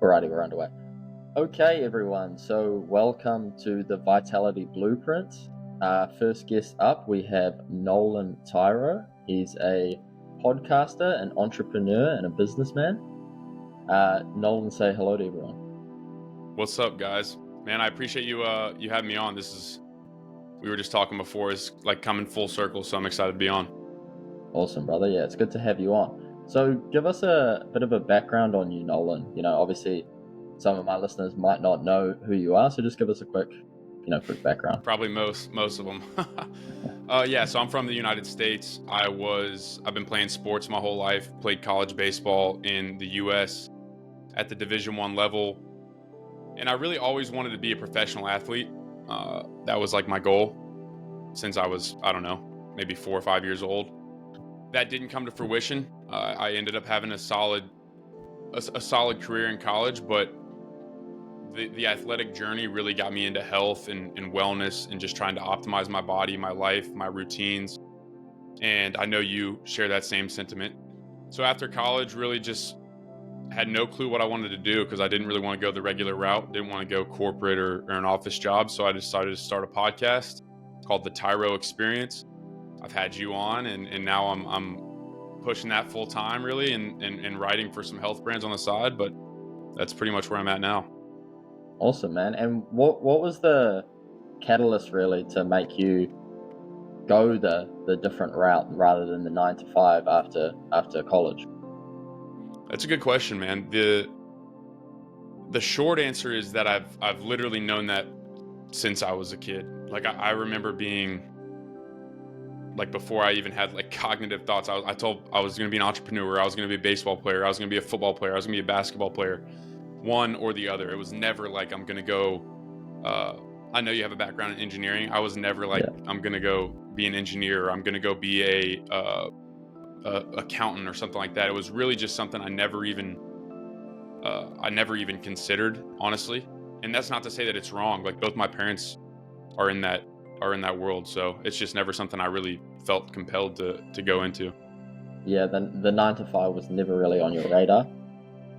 Alrighty, we're underway. Okay, everyone. So welcome to the Vitality Blueprint. First guest up, we have Nolan Tyro. He's a podcaster, an entrepreneur, and a businessman. Nolan, say hello to everyone. What's up, guys? Man, I appreciate you having me on. We were just talking before, is like coming full circle, so I'm excited to be on. Awesome, brother. Yeah, it's good to have you on. So give us a bit of a background on you, Nolan. Obviously some of my listeners might not know who you are, so just give us a quick background. Probably most of them. So I'm from the United States. I've been playing sports my whole life. Played college baseball in the U.S. at the Division I level, and I really always wanted to be a professional athlete. That was like my goal since I was, I don't know, maybe 4 or 5 years old. That didn't come to fruition. I ended up having a solid career in college, but the athletic journey really got me into health and wellness and just trying to optimize my body, my life, my routines. And I know you share that same sentiment. So after college, really just had no clue what I wanted to do because I didn't really want to go the regular route, didn't want to go corporate or an office job. So I decided to start a podcast called the Tyro Experience. I've had you on, and now I'm pushing that full time really and writing for some health brands on the side, but that's pretty much where I'm at now. Awesome, man. And what was the catalyst really to make you go the different route rather than the 9 to 5 after college? That's a good question, man. The short answer is that I've literally known that since I was a kid. Like I remember being like, before I even had like cognitive thoughts, I was going to be an entrepreneur. I was going to be a baseball player. I was going to be a football player. I was going to be a basketball player. One or the other. It was never like I'm going to go. I know you have a background in engineering. I was never like I'm going to go be an engineer or I'm going to go be a accountant or something like that. It was really just something I never even considered, honestly. And that's not to say that it's wrong. Like both my parents are in that world, so it's just never something I really felt compelled to go into. Yeah, the 9 to 5 was never really on your radar.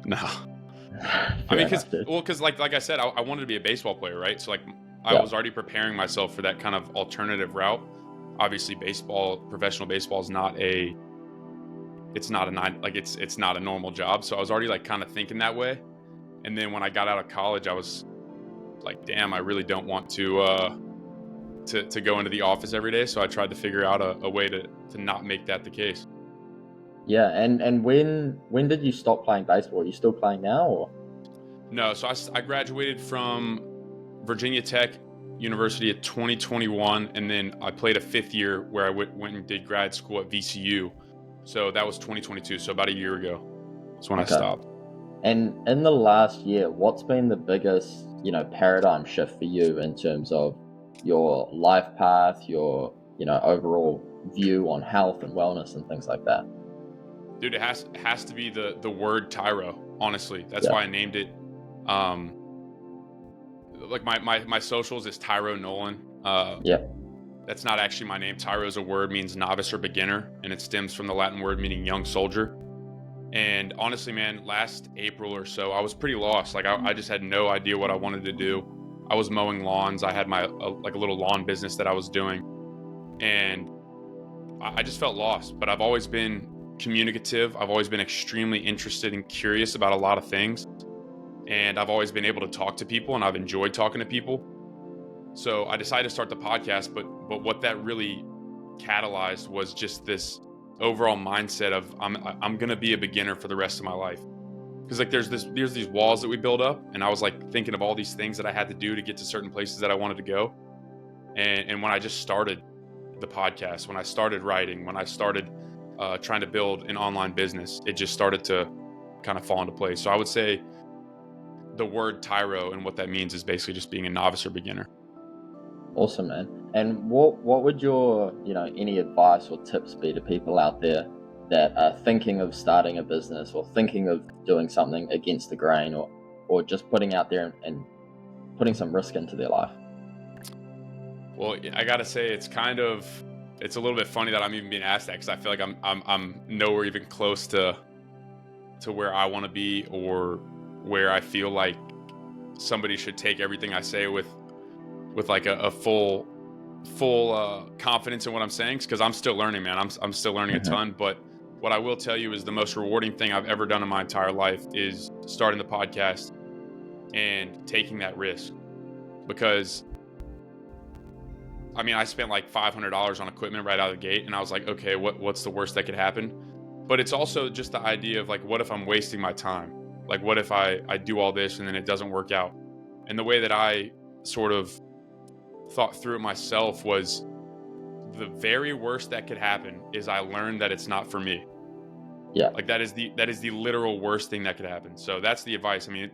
No. I mean, because like I said, I wanted to be a baseball player, right? So like I was already preparing myself for that kind of alternative route. Obviously, professional baseball is not a normal job. So I was already like kind of thinking that way. And then when I got out of college, I was like, damn, I really don't want to go into the office every day. So I tried to figure out a way to not make that the case. Yeah, and when did you stop playing baseball? Are you still playing now, or? No, so I graduated from Virginia Tech University at 2021, and then I played a 5th year where I went and did grad school at VCU. So that was 2022, so about a year ago. That's when I stopped. And in the last year, what's been the biggest, paradigm shift for you in terms of your life path, your, overall view on health and wellness and things like that? Dude, it has to be the word Tyro, honestly. That's why I named it. Like my socials is Tyro Nolan. That's not actually my name. Tyro is a word, means novice or beginner, and it stems from the Latin word meaning young soldier. And honestly, man, last April or so, I was pretty lost. Like I just had no idea what I wanted to do. I was mowing lawns. I had a little lawn business that I was doing, and I just felt lost. But I've always been communicative. I've always been extremely interested and curious about a lot of things. And I've always been able to talk to people, and I've enjoyed talking to people. So I decided to start the podcast, but what that really catalyzed was just this overall mindset of I'm going to be a beginner for the rest of my life. Because like there's these walls that we build up, and I was like thinking of all these things that I had to do to get to certain places that I wanted to go. And when I just started the podcast, when I started writing, when I started trying to build an online business, it just started to kind of fall into place. So I would say the word Tyro and what that means is basically just being a novice or beginner. Awesome, man. And what would your, any advice or tips be to people out there that are thinking of starting a business or thinking of doing something against the grain or just putting out there and putting some risk into their life? Well, I got to say, it's a little bit funny that I'm even being asked that, because I feel like I'm nowhere even close to where I want to be or where I feel like somebody should take everything I say with like a full confidence in what I'm saying, because I'm still learning, man. I'm still learning a ton. But what I will tell you is the most rewarding thing I've ever done in my entire life is starting the podcast and taking that risk. Because I mean, I spent like $500 on equipment right out of the gate, and I was like, okay, what's the worst that could happen? But it's also just the idea of like, what if I'm wasting my time? Like, what if I do all this and then it doesn't work out? And the way that I sort of thought through it myself was, the very worst that could happen is I learned that it's not for me. Yeah. Like that is the literal worst thing that could happen. So that's the advice. I mean,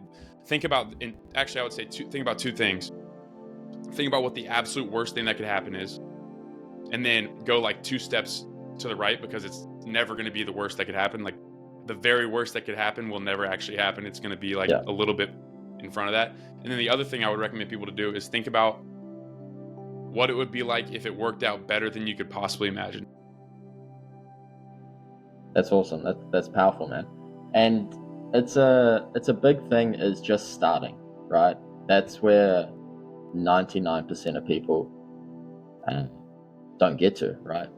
think about, and actually I would say think about two things. Think about what the absolute worst thing that could happen is, and then go like 2 steps to the right, because it's never going to be the worst that could happen. Like the very worst that could happen will never actually happen. It's going to be like a little bit in front of that. And then the other thing I would recommend people to do is think about what it would be like if it worked out better than you could possibly imagine. That's awesome. That's powerful, man. And it's a big thing, is just starting, right? That's where 99% of people don't get to, right?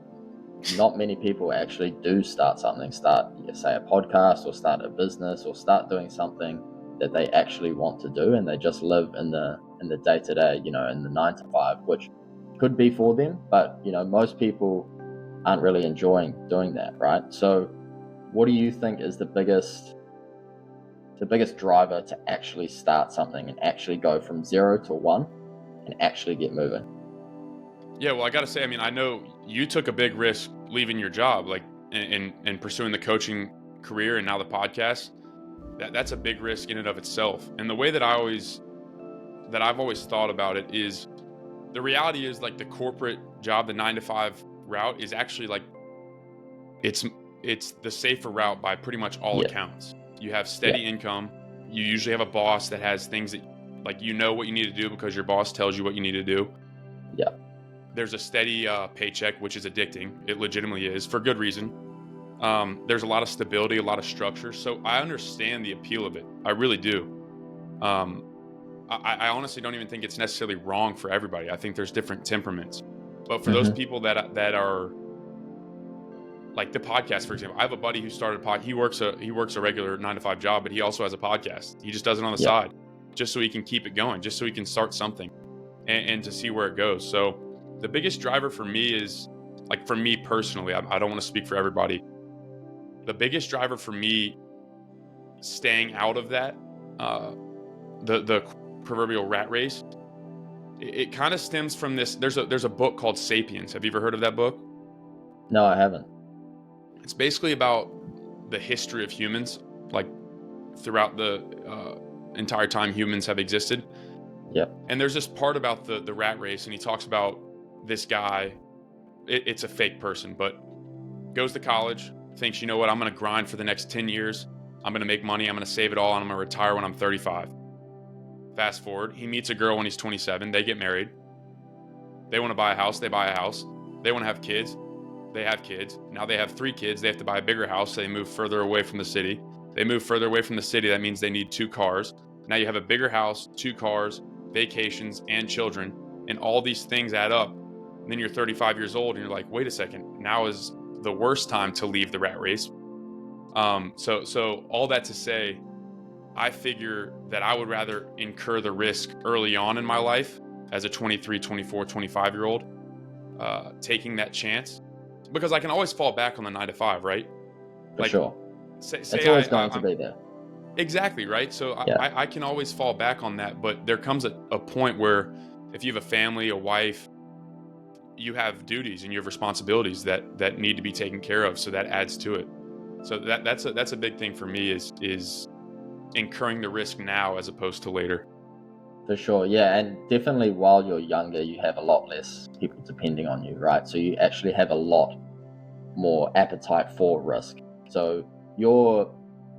Not many people actually do start something, say a podcast, or start a business, or start doing something that they actually want to do, and they just live in the day-to-day, in the 9 to 5, which could be for them, but most people aren't really enjoying doing that, right? So what do you think is the biggest driver to actually start something and actually go from 0 to 1 and actually get moving? Yeah, well, I got to say, I mean, I know you took a big risk leaving your job, like, and pursuing the coaching career and now the podcast. That's a big risk in and of itself. And the way that I've always thought about it is, the reality is like the corporate job, the 9 to 5 route is actually like, it's the safer route by pretty much all accounts. You have steady income. You usually have a boss that has things that, like, what you need to do because your boss tells you what you need to do. Yeah. There's a steady paycheck, which is addicting. It legitimately is, for good reason. There's a lot of stability, a lot of structure. So I understand the appeal of it. I really do. I honestly don't even think it's necessarily wrong for everybody. I think there's different temperaments. But for those people that are like the podcast, for example, I have a buddy who started a podcast. He works a regular 9 to 5 job, but he also has a podcast. He just does it on the side, just so he can keep it going, just so he can start something and to see where it goes. So the biggest driver for me is, like, for me personally, I don't want to speak for everybody. The biggest driver for me, staying out of that, the proverbial rat race, it kind of stems from this. There's a book called Sapiens. Have you ever heard of that book? No, I haven't. It's basically about the history of humans, like throughout the entire time humans have existed. Yep. And there's this part about the rat race, and he talks about this guy. It's a fake person, but goes to college, thinks, you know what, I'm going to grind for the next 10 years. I'm going to make money. I'm going to save it all, and I'm going to retire when I'm 35. Fast forward, he meets a girl when he's 27. They get married. They want to buy a house. They buy a house. They want to have kids. They have kids. Now they have 3 kids. They have to buy a bigger house. So they move further away from the city. They move further away from the city. That means they need 2 cars. Now you have a bigger house, 2 cars, vacations, and children. And all these things add up. And then you're 35 years old and you're like, wait a second, now is the worst time to leave the rat race. So all that to say, I figure that I would rather incur the risk early on in my life as a 23, 24, 25-year-old, taking that chance, because I can always fall back on the 9 to 5, right? For sure. Say it's always going to be there. Exactly, right? So I can always fall back on that, but there comes a point where if you have a family, a wife, you have duties and you have responsibilities that need to be taken care of. So that adds to it. So that's a big thing for me is incurring the risk now as opposed to later. For sure, yeah, and definitely while you're younger, you have a lot less people depending on you, right? So you actually have a lot more appetite for risk. So your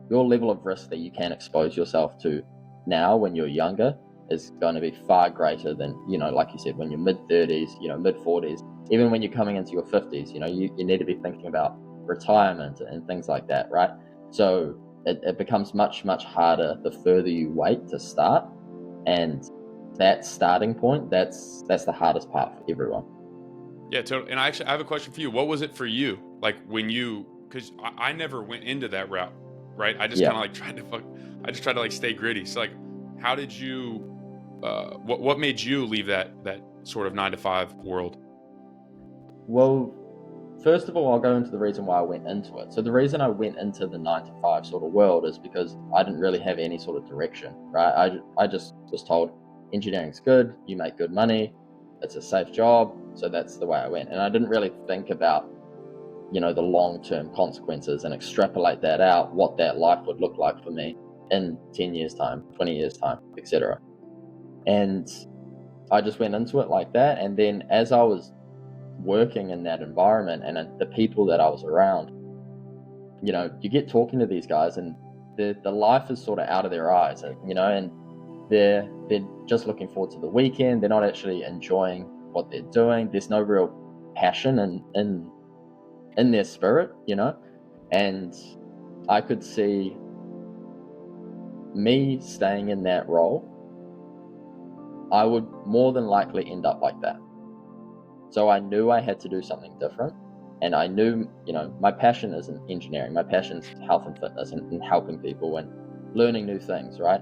level of risk that you can expose yourself to now when you're younger is going to be far greater than, like you said, when you're mid-30s, mid-40s, even when you're coming into your 50s, you need to be thinking about retirement and things like that, right? So it becomes much, much harder the further you wait to start. And that starting point, that's the hardest part for everyone. Yeah, totally. And I have a question for you. What was it for you? Like when because I never went into that route, right? I just Yeah. kind of like I just tried to like stay gritty. So like, how did you, what made you leave that sort of 9 to 5 world? Well, first of all, I'll go into the reason why I went into it. So the reason I went into the 9 to 5 sort of world is because I didn't really have any sort of direction, right? I just was told engineering's good, you make good money, it's a safe job, so that's the way I went. And I didn't really think about, the long-term consequences and extrapolate that out, what that life would look like for me in 10 years time, 20 years time, etc. And I just went into it like that. And then as I was working in that environment and the people that I was around, you get talking to these guys and the life is sort of out of their eyes, and they're just looking forward to the weekend. They're not actually enjoying what they're doing. There's no real passion in their spirit, and I could see me staying in that role. I would more than likely end up like that. So I knew I had to do something different. And I knew, my passion isn't engineering. My passion is health and fitness and helping people and learning new things, right?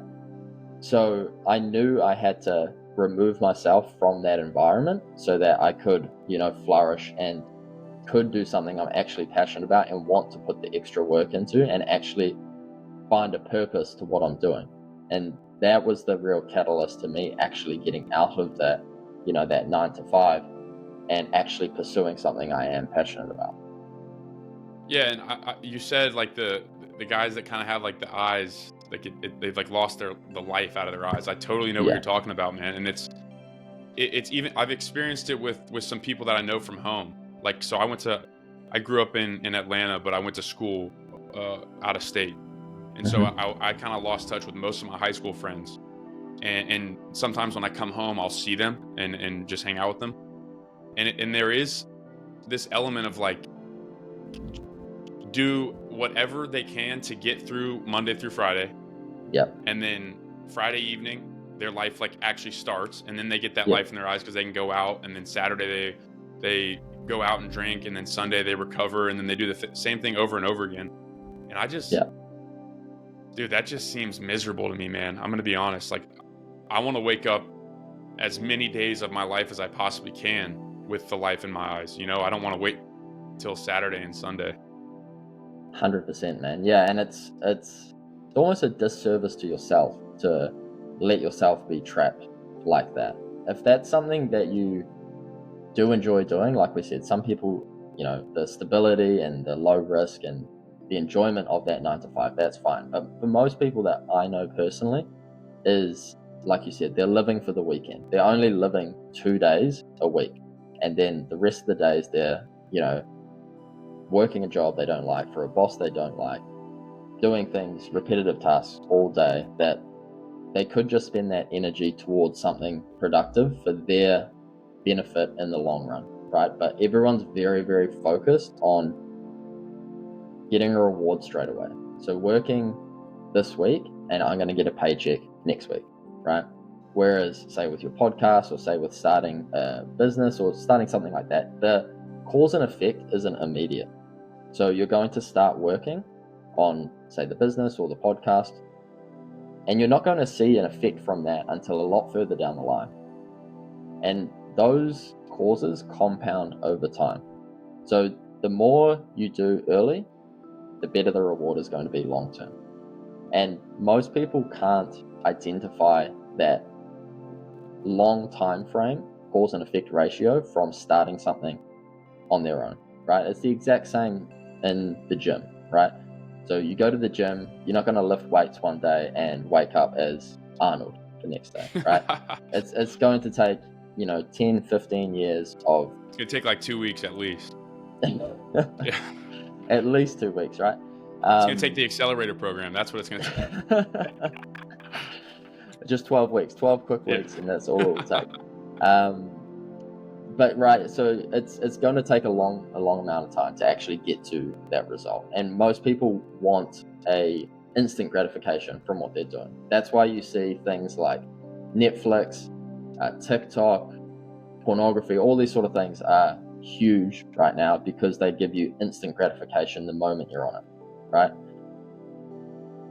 So I knew I had to remove myself from that environment so that I could, flourish and could do something I'm actually passionate about and want to put the extra work into and actually find a purpose to what I'm doing. And that was the real catalyst to me actually getting out of that, that 9 to 5 and actually pursuing something I am passionate about. Yeah, and you said like the guys that kind of have like the eyes, like they've like lost the life out of their eyes. I totally know what Yeah. you're talking about, man. And it's even I've experienced it with some people that I know from home. Like, so I grew up in Atlanta, but I went to school out of state, and so I kind of lost touch with most of my high school friends. And sometimes when I come home, I'll see them and just hang out with them. And there is this element of like, do whatever they can to get through Monday through Friday. Yep. And then Friday evening, their life like actually starts, and then they get that life in their eyes because they can go out, and then Saturday they go out and drink, and then Sunday they recover, and then they do the same thing over and over again. And I just, dude, that just seems miserable to me, man. I'm gonna be honest. Like, I want to wake up as many days of my life as I possibly can with the life in my eyes. I don't want to wait till Saturday and Sunday. 100%, man. Yeah, and it's almost a disservice to yourself to let yourself be trapped like that. If that's something that you do enjoy doing, like we said, some people, the stability and the low risk and the enjoyment of that 9 to 5, that's fine. But for most people that I know personally, is like you said, they're living for the weekend. They're only living 2 days a week, and then the rest of the days they're, working a job they don't like for a boss they don't like, doing things, repetitive tasks all day that they could just spend that energy towards something productive for their benefit in the long run, right? But everyone's very, very focused on getting a reward straight away. So working this week and I'm going to get a paycheck next week, right? Whereas say with your podcast or say with starting a business or starting something like that, the cause and effect isn't immediate. So you're going to start working on, say, the business or the podcast, and you're not going to see an effect from that until a lot further down the line. And those causes compound over time. So the more you do early, the better the reward is going to be long term. And most people can't identify that long time frame cause and effect ratio from starting something on their own, right? It's the exact same in the gym, right? So you go to the gym, you're not going to lift weights one day and wake up as Arnold the next day, right? It's going to take 10, 15 years of it's gonna take like 2 weeks at least. Yeah, at least 2 weeks, right? It's gonna take the accelerator program. That's what it's gonna take. Just 12 weeks, 12 quick weeks, and that's all it will take. But right, so it's going to take a long amount of time to actually get to that result. And most people want a instant gratification from what they're doing. That's why you see things like Netflix, TikTok, pornography, all these sort of things are huge right now because they give you instant gratification the moment you're on it, right?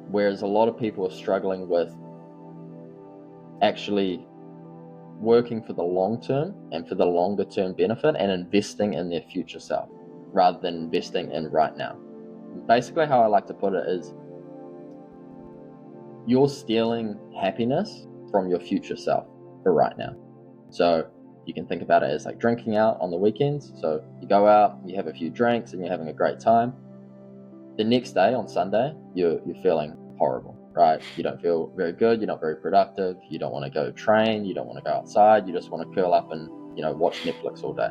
Whereas a lot of people are struggling with actually working for the long term and for the longer term benefit and investing in their future self rather than investing in right now. Basically, how I like to put it is you're stealing happiness from your future self for right now. So you can think about it as like drinking out on the weekends. So you go out, you have a few drinks, and you're having a great time. The next day on Sunday, you're feeling horrible, right? You don't feel very good. You're not very productive. You don't want to go train. You don't want to go outside. You just want to curl up and watch Netflix all day,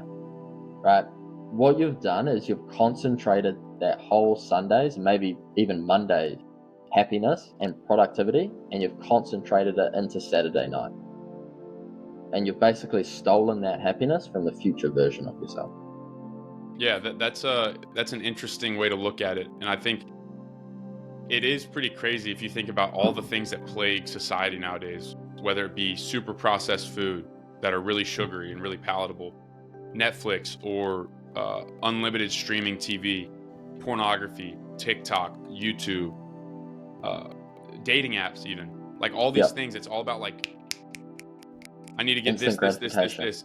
right? What you've done is you've concentrated that whole Sundays, maybe even Monday, happiness and productivity, and you've concentrated it into Saturday night. And you've basically stolen that happiness from the future version of yourself. Yeah, that's an interesting way to look at it. And I think it is pretty crazy if you think about all the things that plague society nowadays, whether it be super processed food that are really sugary and really palatable, Netflix or unlimited streaming TV, pornography, TikTok, YouTube, dating apps, even like all these things. It's all about like, I need to get this.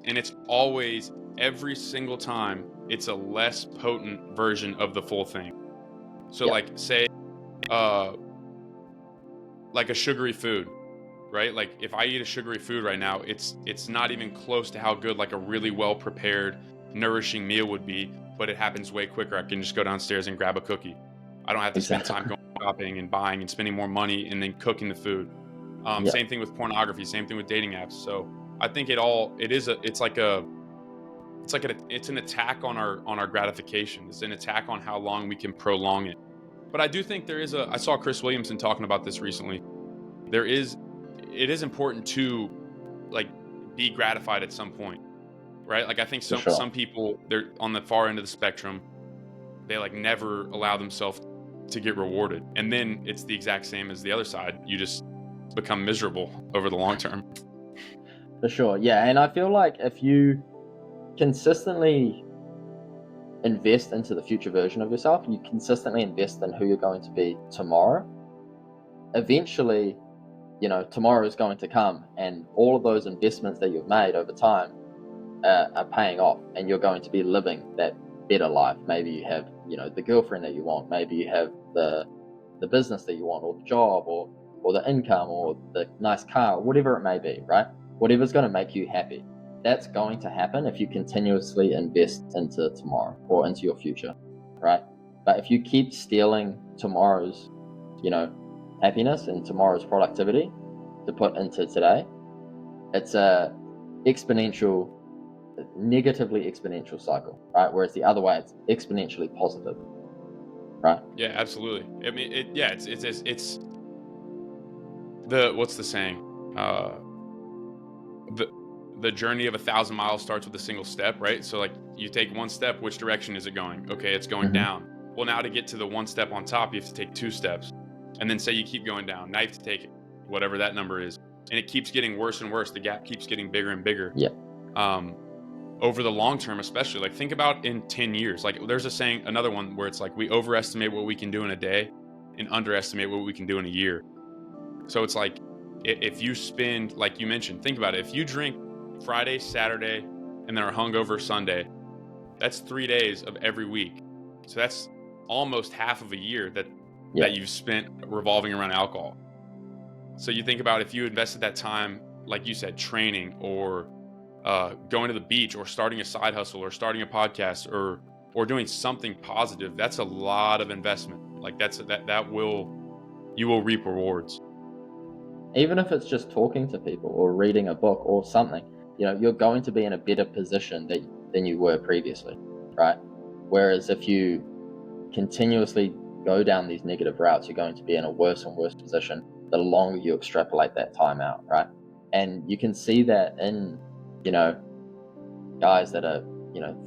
And it's always, every single time, it's a less potent version of the full thing. So like say, like a sugary food, right? Like if I eat a sugary food right now, it's not even close to how good like a really well prepared, nourishing meal would be, but it happens way quicker. I can just go downstairs and grab a cookie. I don't have to spend time going shopping and buying and spending more money and then cooking the food. Same thing with pornography, same thing with dating apps. So I think it's an attack on our gratification. It's an attack on how long we can prolong it. But I do think I saw Chris Williamson talking about this recently. It is important to like be gratified at some point, right? Like I think some people, they're on the far end of the spectrum, they like never allow themselves to get rewarded. And then it's the exact same as the other side. You just become miserable over the long term. For sure. Yeah. And I feel like if you consistently invest into the future version of yourself, you consistently invest in who you're going to be tomorrow, eventually, tomorrow is going to come and all of those investments that you've made over time are paying off, and you're going to be living that better life. Maybe you have, the girlfriend that you want. Maybe you have the business that you want, or the job, or the income, or the nice car, whatever it may be, right? Whatever's going to make you happy. That's going to happen if you continuously invest into tomorrow or into your future, right? But if you keep stealing tomorrow's, happiness and tomorrow's productivity to put into today, it's a negatively exponential cycle, right? Whereas the other way, it's exponentially positive, right? Yeah, absolutely. I mean, it's what's the saying? The journey of 1,000 miles starts with a single step, right? So like you take one step, which direction is it going? Okay, it's going down. Well, now to get to the one step on top, you have to take 2 steps. And then say you keep going down. Now you have to take whatever that number is. And it keeps getting worse and worse. The gap keeps getting bigger and bigger. Yeah. Over the long term, especially, like think about in 10 years. Like there's a saying, another one where it's like we overestimate what we can do in a day and underestimate what we can do in a year. So it's like if you spend, like you mentioned, think about it. If you drink Friday, Saturday, and then are hungover Sunday, that's 3 days of every week. So that's almost half of a year that you've spent revolving around alcohol. So you think about if you invested that time, like you said, training or going to the beach or starting a side hustle or starting a podcast or doing something positive, that's a lot of investment. Like you will reap rewards. Even if it's just talking to people or reading a book or something, you're going to be in a better position than you were previously, right? Whereas if you continuously go down these negative routes, you're going to be in a worse and worse position the longer you extrapolate that time out, right? And you can see that in, guys that are,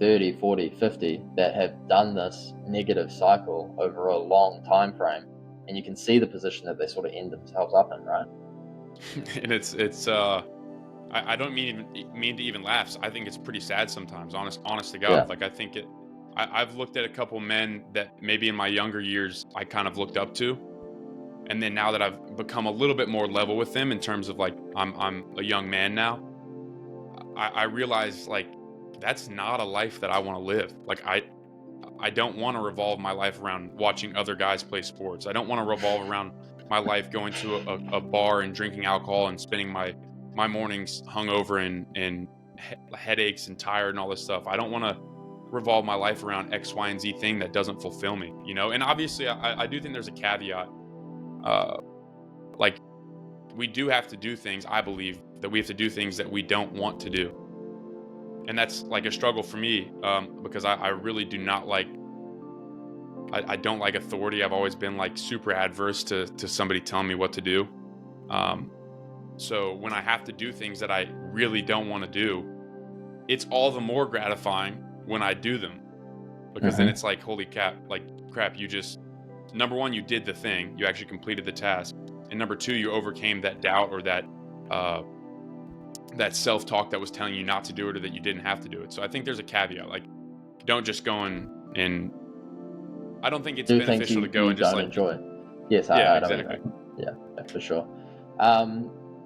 30, 40, 50 that have done this negative cycle over a long time frame, and you can see the position that they sort of end themselves up in, right? And it's I don't mean to even laugh. I think it's pretty sad sometimes. Honest to God. Yeah. Like I think I've looked at a couple men that maybe in my younger years I kind of looked up to, and then now that I've become a little bit more level with them in terms of like I'm a young man now, I realize like that's not a life that I want to live. Like I don't want to revolve my life around watching other guys play sports. I don't want to revolve around my life going to a bar and drinking alcohol and spending my mornings hungover and headaches and tired and all this stuff. I don't want to revolve my life around X, Y, and Z thing that doesn't fulfill me, you know? And obviously I do think there's a caveat. Like we do have to do things, I believe that we have to do things that we don't want to do. And that's like a struggle for me, because I really do not like, I don't like authority. I've always been like super adverse to somebody telling me what to do. So when I have to do things that I really don't want to do, it's all the more gratifying when I do them, because then it's like, holy crap, you just, number one, you did the thing, you actually completed the task. And number two, you overcame that doubt or that self-talk that was telling you not to do it or that you didn't have to do it. So I think there's a caveat, like don't just go and I don't think it's do beneficial to go you and just don't like enjoy. Yes, yeah, I don't exactly. Yeah, for sure.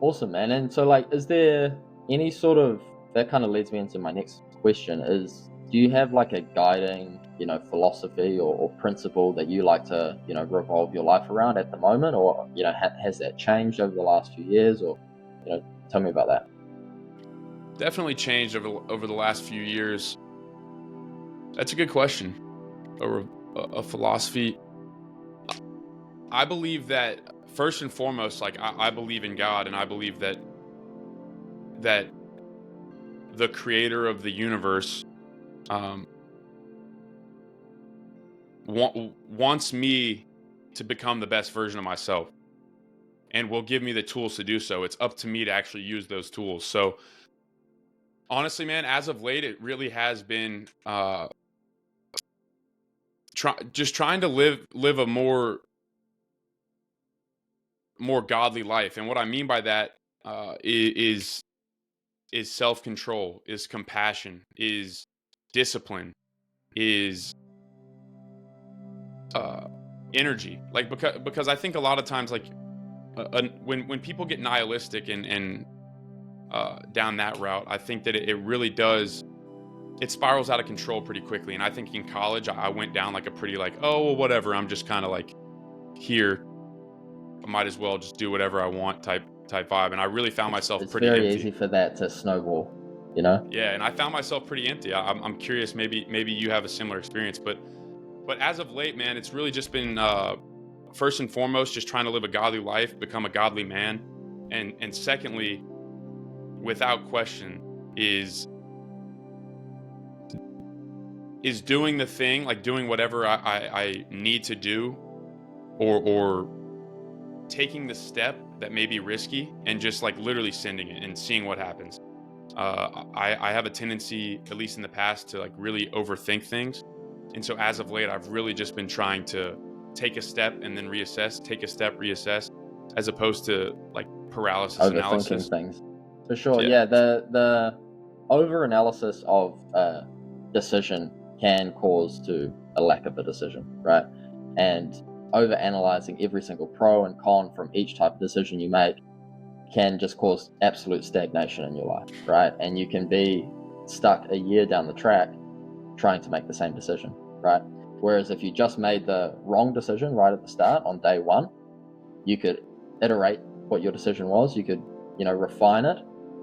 Awesome, man. And so like, is there any sort of, that kind of leads me into my next question is, do you have like a guiding, philosophy or principle that you like to, revolve your life around at the moment? Or, has that changed over the last few years? Or, tell me about that. Definitely changed over the last few years. That's a good question. Or a philosophy. I believe that first and foremost, like I believe in God, and I believe that the creator of the universe wants me to become the best version of myself, and will give me the tools to do so. It's up to me to actually use those tools. So honestly, man, as of late, it really has been trying to live a more godly life. And what I mean by that is self-control, is compassion, is discipline, is energy. Like because I think a lot of times, like when people get nihilistic and down that route, I think that it really does. It spirals out of control pretty quickly. And I think in college, I went down like a pretty like, oh, well, whatever. I'm just kind of like here. I might as well just do whatever I want type vibe. And I really found myself pretty empty. It's very easy for that to snowball, Yeah, and I found myself pretty empty. I'm curious, maybe you have a similar experience, but as of late, man, it's really just been first and foremost just trying to live a godly life, become a godly man, and secondly, without question, is doing the thing, like doing whatever I need to do, or taking the step that may be risky and just like literally sending it and seeing what happens. I have a tendency, at least in the past, to like really overthink things. And so as of late, I've really just been trying to take a step and then reassess, take a step, reassess, as opposed to like paralysis analysis. Overthinking things. For sure. Yeah, the over analysis of a decision can cause to a lack of a decision, right? And over analyzing every single pro and con from each type of decision you make can just cause absolute stagnation in your life, right? And you can be stuck a year down the track trying to make the same decision, right? Whereas if you just made the wrong decision right at the start on day one, you could iterate what your decision was, you could, refine it,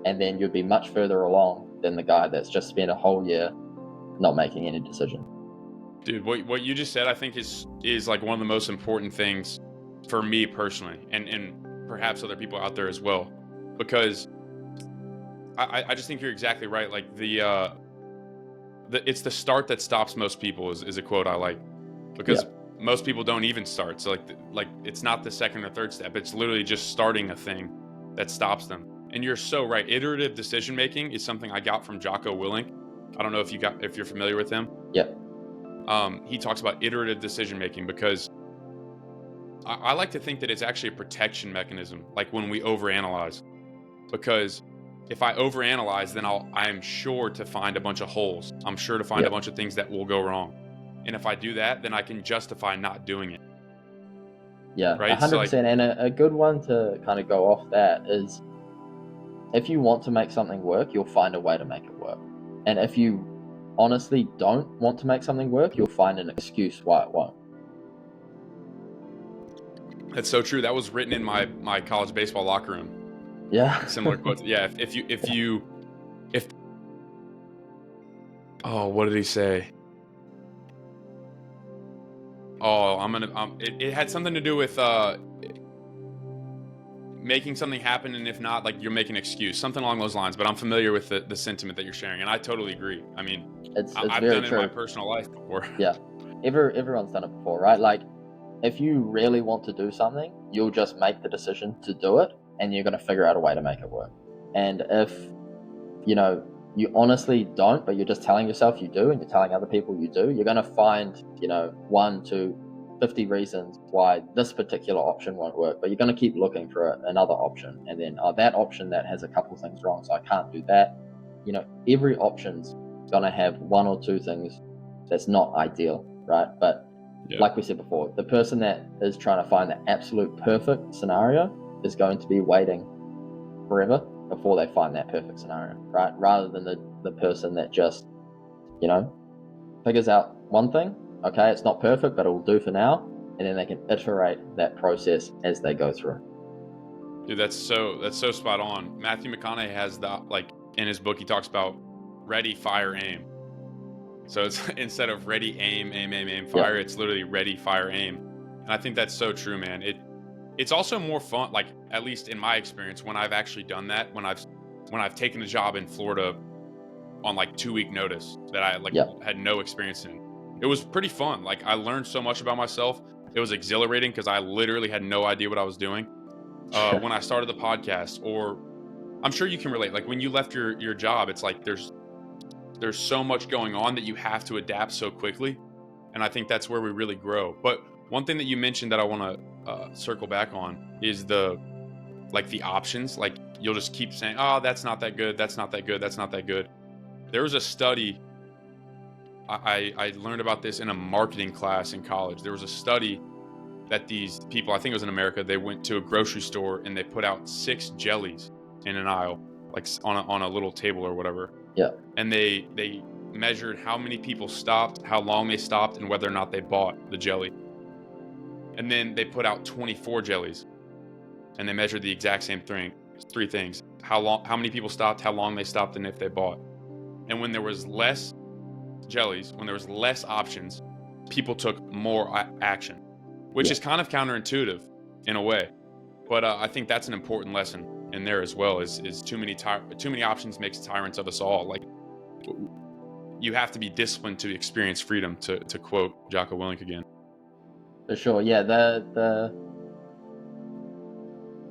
and then you'd be much further along than the guy that's just spent a whole year not making any decision. Dude, what you just said, I think is like one of the most important things for me personally, and perhaps other people out there as well, because I just think you're exactly right. Like it's the start that stops most people is a quote I like, because most people don't even start. So like it's not the second or third step. It's literally just starting a thing that stops them. And you're so right. Iterative decision making is something I got from Jocko Willink. I don't know if you're familiar with him. Yeah. He talks about iterative decision making because I like to think that it's actually a protection mechanism, like when we overanalyze. Because if I overanalyze, then I'm sure to find a bunch of holes. I'm sure to find a bunch of things that will go wrong. And if I do that, then I can justify not doing it. Yeah, right? 100%. And a good one to kind of go off that is, if you want to make something work, you'll find a way to make it work. And if you honestly don't want to make something work, you'll find an excuse why it won't. That's so true. That was written in my college baseball locker room. Yeah. Similar quotes. Yeah. Oh, what did he say? Oh, it had something to do with making something happen, and if not, like, you're making an excuse, something along those lines. But I'm familiar with the sentiment that you're sharing, and I totally agree. I mean, I've done it in my personal life before. Yeah, everyone's done it before, right? Like, if you really want to do something, you'll just make the decision to do it, and you're going to figure out a way to make it work. And if you honestly don't, but you're just telling yourself you do, and you're telling other people you do, you're going to find 1 to 50 reasons why this particular option won't work. But you're going to keep looking for another option, and then that option that has a couple things wrong, so I can't do that. Every option's going to have 1 or 2 things that's not ideal, right? But like we said before, the person that is trying to find the absolute perfect scenario is going to be waiting forever before they find that perfect scenario, right? Rather than the person that just, figures out one thing. Okay, it's not perfect, but it'll do for now, and then they can iterate that process as they go through. Dude, that's so spot on. Matthew McConaughey has in his book, he talks about ready, fire, aim. So it's instead of ready, aim, fire, it's literally ready, fire, aim. And I think that's so true, man. It's also more fun, like, at least in my experience, when I've actually done that, when I've taken a job in Florida on 2-week notice that I had no experience in. It was pretty fun. Like, I learned so much about myself. It was exhilarating because I literally had no idea what I was doing. When I started the podcast, or I'm sure you can relate, like when you left your job, it's like there's so much going on that you have to adapt so quickly. And I think that's where we really grow. But one thing that you mentioned that I want to circle back on is the options. Like, you'll just keep saying, oh, that's not that good, that's not that good, that's not that good. There was a study, I learned about this in a marketing class in college. There was a study that these people, I think it was in America, they went to a grocery store and they put out 6 jellies in an aisle, like on a little table or whatever. Yeah. And they measured how many people stopped, how long they stopped, and whether or not they bought the jelly. And then they put out 24 jellies, and they measured the exact same thing, 3 things: how many people stopped, how long they stopped, and if they bought. And when there was less jellies, when there was less options, people took more action, which is kind of counterintuitive in a way. But I think that's an important lesson in there as well, is too many options makes tyrants of us all. Like, you have to be disciplined to experience freedom, to quote Jocko Willink again. For sure. Yeah, the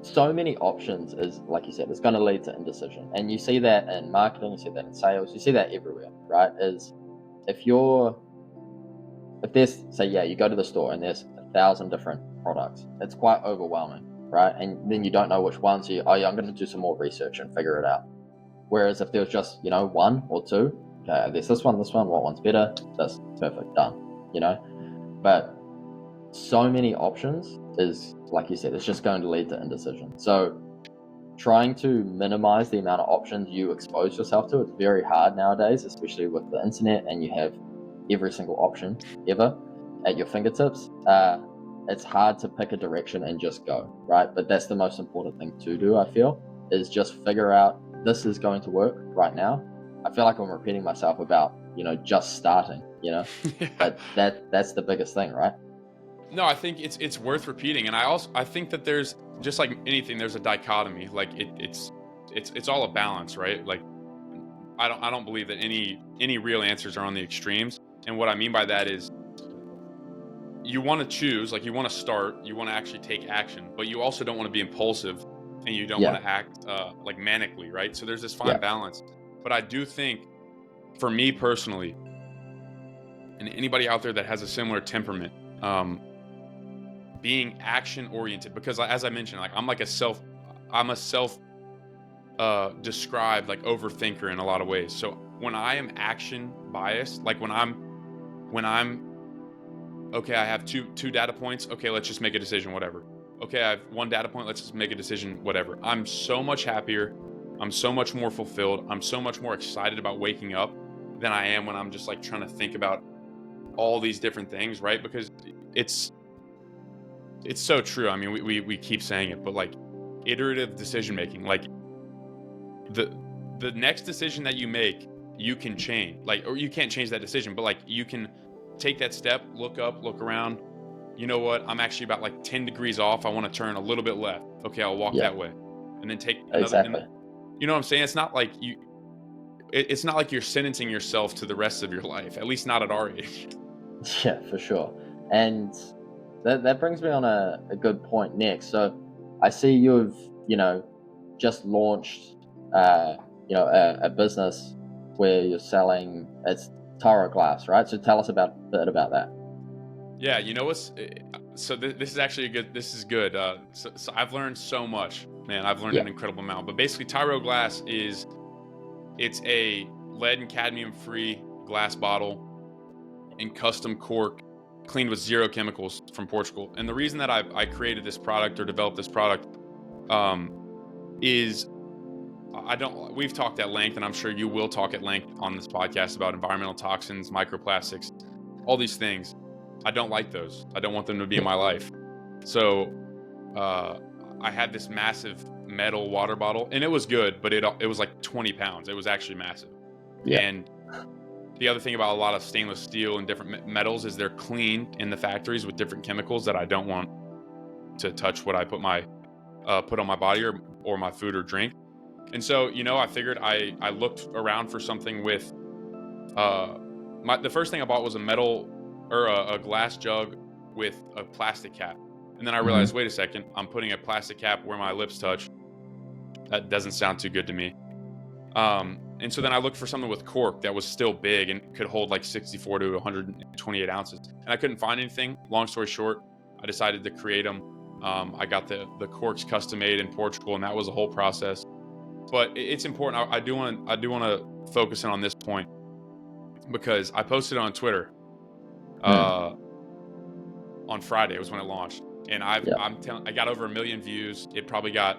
so many options is, like you said, it's going to lead to indecision. And you see that in marketing, you see that in sales, you see that everywhere, right? Is if there's, say, you go to the store and there's 1,000 different products, it's quite overwhelming, right? And then you don't know which ones I'm going to do some more research and figure it out. Whereas if there was just, 1 or 2, okay, there's this one, what one's better, this, perfect, done, But so many options is, like you said, it's just going to lead to indecision. So trying to minimize the amount of options you expose yourself to, it's very hard nowadays, especially with the internet, and you have every single option ever at your fingertips. It's hard to pick a direction and just go, right? But that's the most important thing to do, I feel, is just figure out, this is going to work right now. I feel like I'm repeating myself about, just starting, but that's the biggest thing, right? No, I think it's worth repeating. And I think that there's, just like anything, there's a dichotomy. Like, it's all a balance, right? Like, I don't believe that any real answers are on the extremes. And what I mean by that is, you want to choose, like, you want to start, you want to actually take action, but you also don't want to be impulsive, and you don't want to act like manically, right? So there's this fine balance. But I do think, for me personally, and anybody out there that has a similar temperament, being action oriented, because as I mentioned, like I'm a self described like overthinker in a lot of ways. So when I am action biased, like when I'm okay, I have two data points. Okay, let's just make a decision, whatever. Okay, I have one data point. Let's just make a decision, whatever. I'm so much happier. I'm so much more fulfilled. I'm so much more excited about waking up than I am when I'm just like trying to think about all these different things, right? Because it's so true. I mean, we keep saying it, but like iterative decision making, like the next decision that you make, you can change, like, or you can't change that decision, but like you can take that step, look up, look around. You know what? I'm actually about like 10 degrees off. I want to turn a little bit left. Okay, I'll walk that way, and then take another. Exactly. You know what I'm saying? It's not like it's not like you're sentencing yourself to the rest of your life. At least not at our age. Yeah, for sure. And that brings me on a good point next. So I see you've, just launched, a business where you're selling, it's Tyro glass, right? So tell us a bit about that. Yeah, you know what's so this is actually this is good. So I've learned so much, man. I've learned an incredible amount. But basically, Tyro glass it's a lead and cadmium free glass bottle in custom cork, cleaned with 0 chemicals from Portugal. And the reason that I created this product or developed this product is we've talked at length, and I'm sure you will talk at length on this podcast about environmental toxins, microplastics, all these things. I don't like those. I don't want them to be in my life. So I had this massive metal water bottle, and it was good, but it was like 20 pounds. It was actually massive. Yeah. And the other thing about a lot of stainless steel and different metals is they're cleaned in the factories with different chemicals that I don't want to touch what I put on my body or my food or drink. And so, I figured I looked around for something with the first thing I bought was a metal or a glass jug with a plastic cap. And then I realized, wait a second, I'm putting a plastic cap where my lips touch. That doesn't sound too good to me. And so then I looked for something with cork that was still big and could hold like 64 to 128 ounces. And I couldn't find anything. Long story short, I decided to create them. I got the corks custom made in Portugal, and that was a whole process. But it's important. I do want to focus in on this point because I posted on Twitter on Friday. It was when it launched, and I got over 1 million views. It probably got,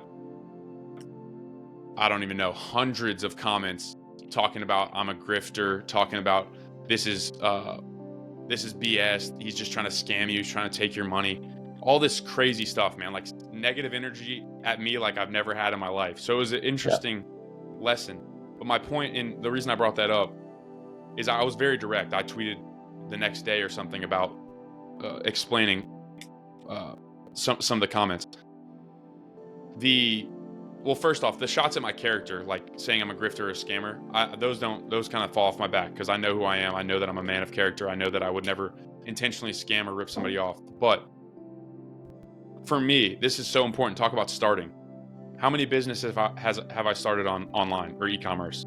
I don't even know, hundreds of comments talking about I'm a grifter, talking about this is BS. He's just trying to scam you. He's trying to take your money. All this crazy stuff, man. Like negative energy at me like I've never had in my life. So it was an interesting lesson. But my point, and the reason I brought that up, is I was very direct. I tweeted the next day or something about explaining some of the comments. Well, first off, the shots at my character, like saying I'm a grifter or a scammer, those kind of fall off my back because I know who I am. I know that I'm a man of character. I know that I would never intentionally scam or rip somebody off. But for me, this is so important. Talk about starting. How many businesses have I started online or e-commerce?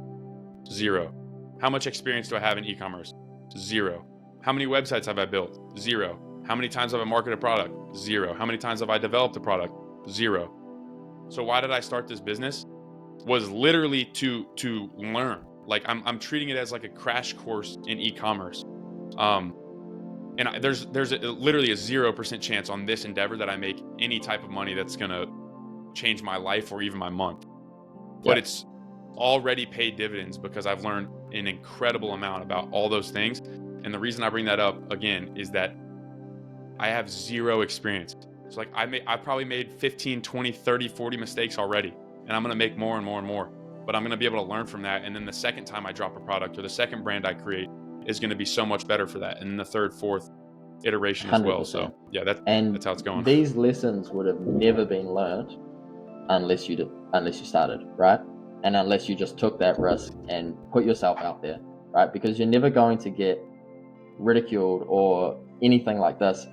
0. How much experience do I have in e-commerce? 0. How many websites have I built? 0. How many times have I marketed a product? 0. How many times have I developed a product? 0. So why did I start this business? Was literally to learn. Like I'm treating it as like a crash course in e-commerce. And there's literally a 0% chance on this endeavor that I make any type of money that's gonna change my life or even my month. But it's already paid dividends because I've learned an incredible amount about all those things. And the reason I bring that up again is that I have 0 experience. So like I probably made 15, 20, 30, 40 mistakes already, and I'm gonna make more and more and more. But I'm gonna be able to learn from that. And then the second time I drop a product or the second brand I create is gonna be so much better for that. And then the third, fourth iteration 100%. As well. So yeah, that's how it's going. These lessons would have never been learned unless you started, right? And unless you just took that risk and put yourself out there, right? Because you're never going to get ridiculed or anything like this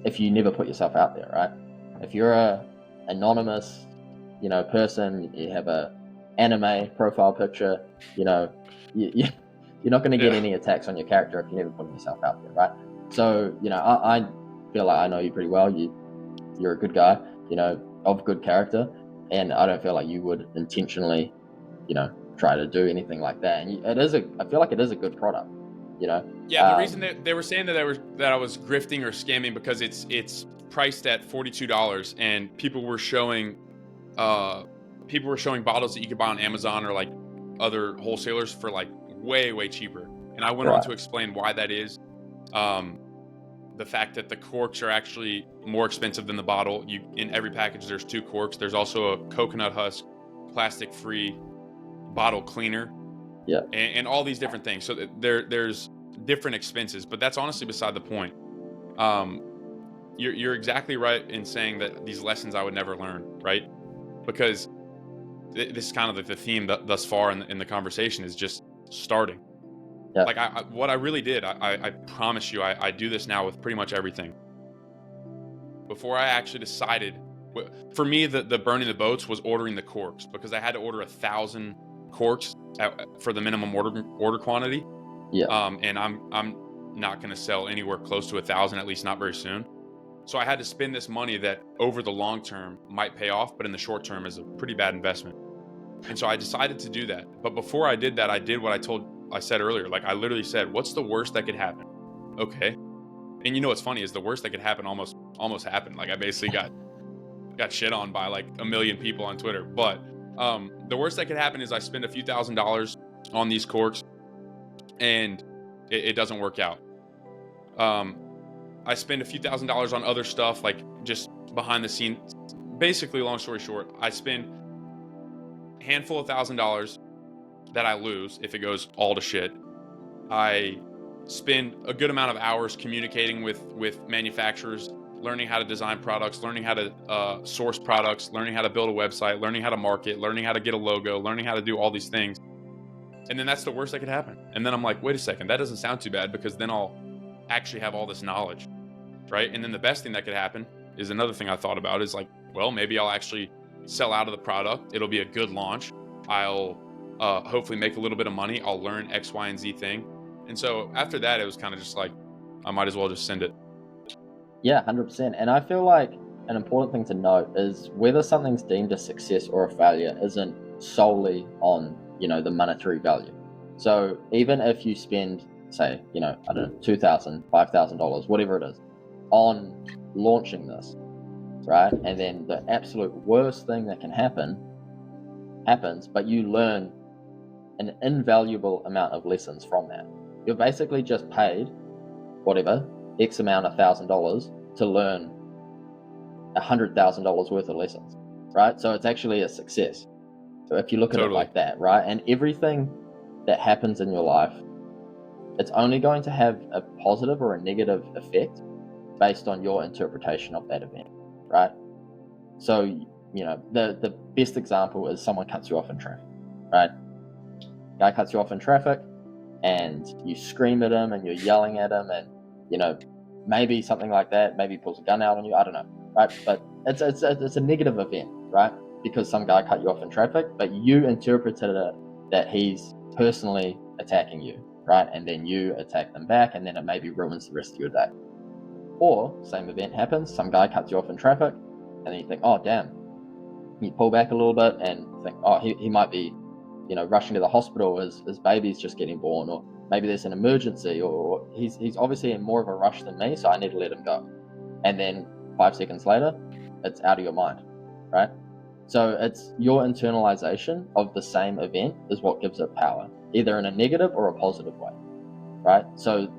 if you never put yourself out there, right? If you're a anonymous, person, you have a anime profile picture, you're not going to get any attacks on your character if you never put yourself out there, right? So, I feel like I know you pretty well. you're a good guy, of good character, and I don't feel like you would intentionally, try to do anything like that. And I feel like it is a good product, Yeah, the reason they were saying that I was grifting or scamming because it's priced at $42, and people were showing bottles that you could buy on Amazon or like other wholesalers for like way cheaper. And I went on to explain why that is. The fact that the corks are actually more expensive than the bottle. In every package there's 2 corks. There's also a coconut husk, plastic-free bottle cleaner. Yeah. And all these different things. So there's different expenses, but that's honestly beside the point. You're exactly right in saying that these lessons I would never learn, right? Because this is kind of the theme thus far in the conversation is just starting. Yeah. Like what I really did, I promise you, I do this now with pretty much everything. Before I actually decided, for me, the burning the boats was ordering the corks, because I had to order 1,000 corks for the minimum order quantity. Yeah. And I'm not going to sell anywhere close to 1,000, at least not very soon. So I had to spend this money that over the long term might pay off, but in the short term is a pretty bad investment. And so I decided to do that. But before I did that, I did what I said earlier. Like, I literally said, what's the worst that could happen? Okay. And what's funny is the worst that could happen almost happened. Like, I basically got shit on by like 1 million people on Twitter. But the worst that could happen is I spend a few $1,000s on these corks and it doesn't work out. I spend a few $1,000s on other stuff, like just behind the scenes. Basically, long story short, I spend a handful of $1,000 that I lose if it goes all to shit. I spend a good amount of hours communicating with manufacturers, learning how to design products, learning how to source products, learning how to build a website, learning how to market, learning how to get a logo, learning how to do all these things. And then that's the worst that could happen. And then I'm like, wait a second, that doesn't sound too bad, because then I'll actually have all this knowledge, right? And then the best thing that could happen is another thing I thought about is like, well, maybe I'll actually sell out of the product. It'll be a good launch. I'll hopefully make a little bit of money. I'll learn X, Y, and Z thing. And so after that, it was kind of just like, I might as well just send it. Yeah, 100%. And I feel like an important thing to note is whether something's deemed a success or a failure isn't solely on, the monetary value. So even if you spend, say, I don't know, $2,000, $5,000, whatever it is, on launching this, right? And then the absolute worst thing that can happen happens, but you learn an invaluable amount of lessons from that. You're basically just paid whatever, X amount of $1,000 to learn $100,000 worth of lessons, right? So it's actually a success. So if you look at it like that, right? And everything that happens in your life, it's only going to have a positive or a negative effect based on your interpretation of that event, right? So, the best example is someone cuts you off in traffic, right? Guy cuts you off in traffic and you scream at him and you're yelling at him and, maybe something like that, maybe he pulls a gun out on you, I don't know, right? But it's a negative event, right? Because some guy cut you off in traffic, but you interpreted it that he's personally attacking you, right? And then you attack them back, and then it maybe ruins the rest of your day. Or, same event happens, some guy cuts you off in traffic, and then you think, oh, damn. You pull back a little bit and think, oh, he might be, rushing to the hospital, his baby's just getting born, or maybe there's an emergency, or he's obviously in more of a rush than me, so I need to let him go. And then 5 seconds later, it's out of your mind, right? So it's your internalization of the same event is what gives it power, either in a negative or a positive way, right? So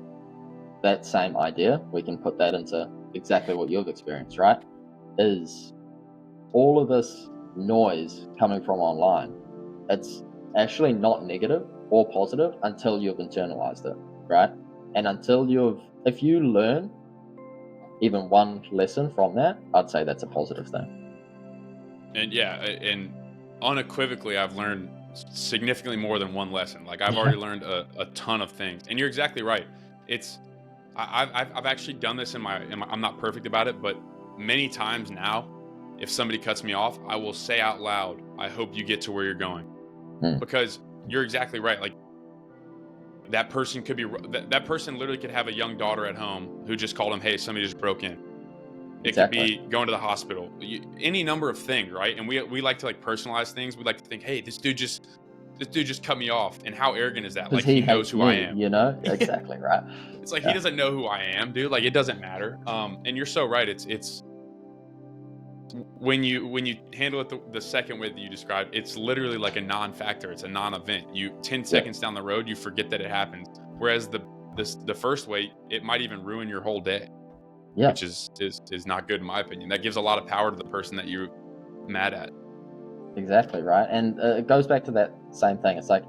that same idea, we can put that into exactly what you've experienced, right? Is all of this noise coming from online, it's actually not negative or positive until you've internalized it, right? And if you learn even one lesson from that, I'd say that's a positive thing. And and unequivocally, I've learned significantly more than one lesson. Like, I've already learned a ton of things. And you're exactly right. I've actually done this in my, I'm not perfect about it, but many times now, if somebody cuts me off, I will say out loud, I hope you get to where you're going. Because you're exactly right. Like, that person literally could have a young daughter at home who just called him, hey, somebody just broke in. It could be going to the hospital, any number of things, right? And we like to like personalize things. We like to think, hey, this dude just cut me off. And how arrogant is that? Like he knows who I am. You know? Exactly right. It's like he doesn't know who I am, dude. Like it doesn't matter. And you're so right. It's when you handle it the second way that you described, it's literally like a non-factor. It's a non-event. 10 seconds down the road, you forget that it happened. Whereas the first way, it might even ruin your whole day. Yeah. Which is not good in my opinion. That gives a lot of power to the person that you're mad at. Exactly right. And it goes back to that same thing. It's like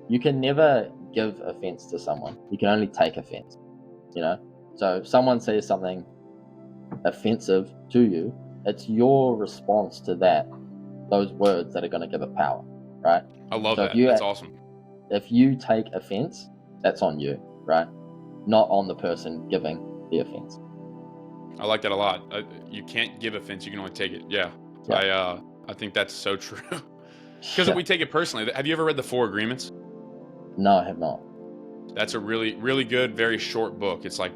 you can never give offense to someone. You can only take offense. You know? So if someone says something offensive to you, it's your response to those words that are going to give it power, right? I love that. That's awesome. If you take offense, that's on you, right? Not on the person giving the offense. I like that a lot. You can't give offense; you can only take it. Yeah. I think that's so true. Because if we take it personally, have you ever read the 4 Agreements? No, I have not. That's a really, really good, very short book. It's like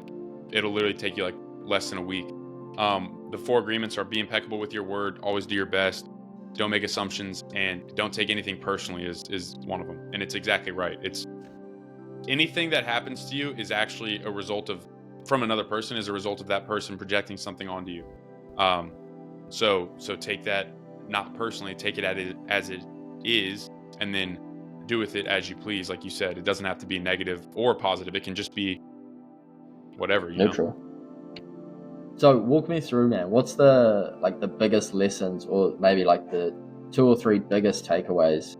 it'll literally take you like less than a week. The 4 Agreements are: be impeccable with your word, always do your best, don't make assumptions, and don't take anything personally is one of them. And it's exactly right. It's anything that happens to you is actually a result of from another person, is a result of that person projecting something onto you. So take that not personally, take it as it is, and then do with it as you please. Like you said, it doesn't have to be negative or positive. It can just be whatever, neutral. So walk me through, man. What's the biggest lessons, or maybe like the 2 or 3 biggest takeaways,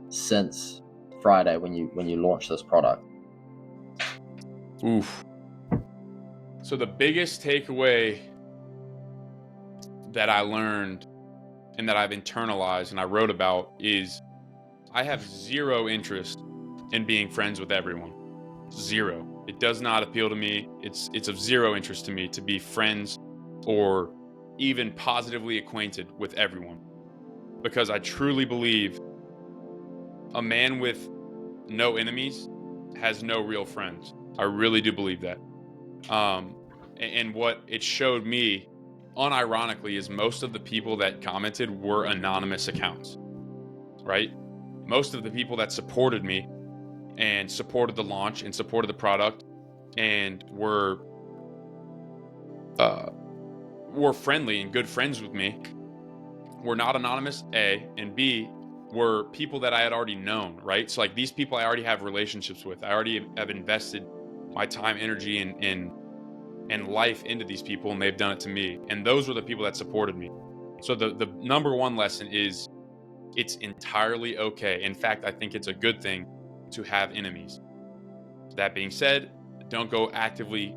since Friday when you launched this product? Oof. So the biggest takeaway that I learned and that I've internalized and I wrote about is I have zero interest in being friends with everyone. Zero. It does not appeal to me. It's of zero interest to me to be friends or even positively acquainted with everyone. Because I truly believe a man with no enemies has no real friends. I really do believe that. And what it showed me, unironically, is most of the people that commented were anonymous accounts, right? Most of the people that supported me and supported the launch and supported the product and were friendly and good friends with me were not anonymous, A, and B, were people that I had already known, right? So like these people I already have relationships with. I already have invested my time, energy, and life into these people, and they've done it to me. And those were the people that supported me. So the number one lesson is it's entirely okay. In fact, I think it's a good thing to have enemies. That being said, don't go actively.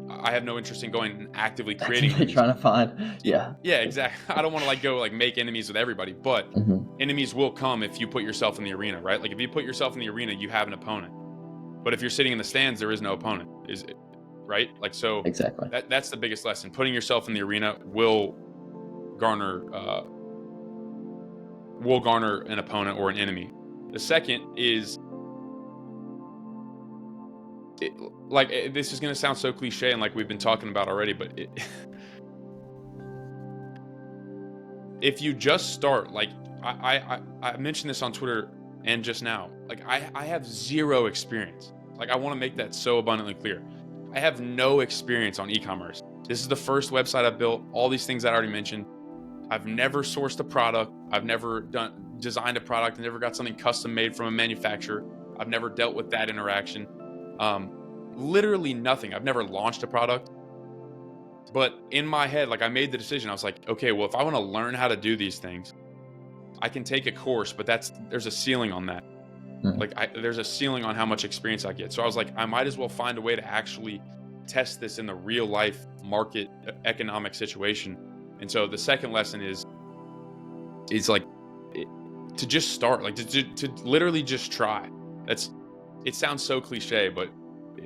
I have no interest in going and actively creating enemies. Trying to find, yeah, exactly. I don't want to go make enemies with everybody, but enemies will come if you put yourself in the arena, right? Like if you put yourself in the arena, you have an opponent. But if you're sitting in the stands, there is no opponent. Is it right? Like so. Exactly. That's the biggest lesson. Putting yourself in the arena will garner an opponent or an enemy. The second is, this is going to sound so cliche and like we've been talking about already, but if you just start, like I mentioned this on Twitter and just now, like I have zero experience. Like I want to make that so abundantly clear. I have no experience on e-commerce. This is the first website I've built, all these things I already mentioned. I've never sourced a product. I've never designed a product. I never got something custom made from a manufacturer. I've never dealt with that interaction. Literally nothing. I've never launched a product. But in my head, like I made the decision. I was like, okay, well, if I want to learn how to do these things, I can take a course, but there's a ceiling on that. There's a ceiling on how much experience I get. So I was like, I might as well find a way to actually test this in the real life market economic situation. And so the second lesson is to just start, like to literally just try. It sounds so cliche, but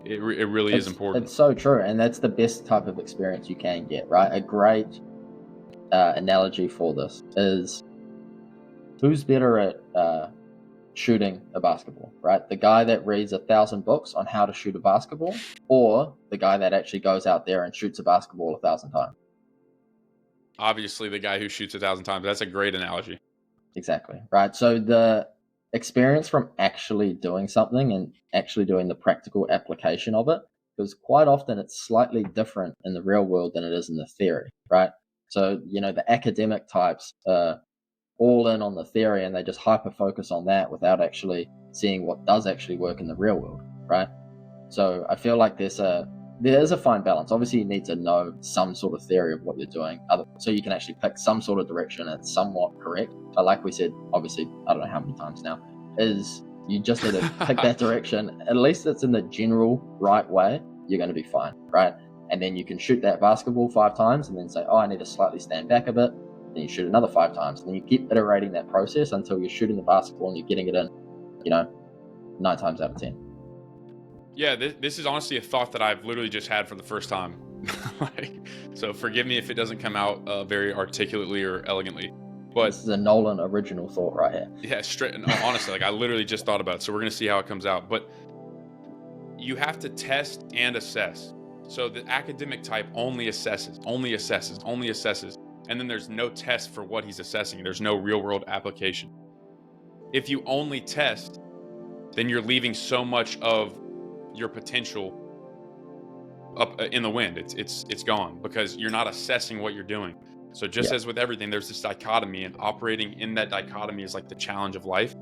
it really is important. It's so true. And that's the best type of experience you can get, right? A great analogy for this is who's better at shooting a basketball, right? The guy that reads 1,000 books on how to shoot a basketball, or the guy that actually goes out there and shoots a basketball 1,000 times, obviously the guy who shoots 1,000 times. That's a great analogy. Exactly. Right. So the experience from actually doing something and actually doing the practical application of it, because quite often it's slightly different in the real world than it is in the theory, right? So, the academic types are all in on the theory and they just hyper focus on that without actually seeing what does actually work in the real world, right? So I feel like there is a fine balance. Obviously, you need to know some sort of theory of what you're doing, so you can actually pick some sort of direction that's somewhat correct. But like we said, obviously, I don't know how many times now, is you just need to pick that direction. At least it's in the general right way. You're going to be fine, right? And then you can shoot that basketball 5 times, and then say, "Oh, I need to slightly stand back a bit." Then you shoot another 5 times, and then you keep iterating that process until you're shooting the basketball and you're getting it in, 9 times out of 10. Yeah, this is honestly a thought that I've literally just had for the first time. So forgive me if it doesn't come out very articulately or elegantly. But this is a Nolan original thought right here. Yeah, straight. No, honestly, I literally just thought about it. So we're gonna see how it comes out. But you have to test and assess. So the academic type only assesses, and then there's no test for what he's assessing. There's no real world application. If you only test, then you're leaving so much of your potential up in the wind. It's gone because you're not assessing what you're doing. So just as with everything, there's this dichotomy, and operating in that dichotomy is like the challenge of life.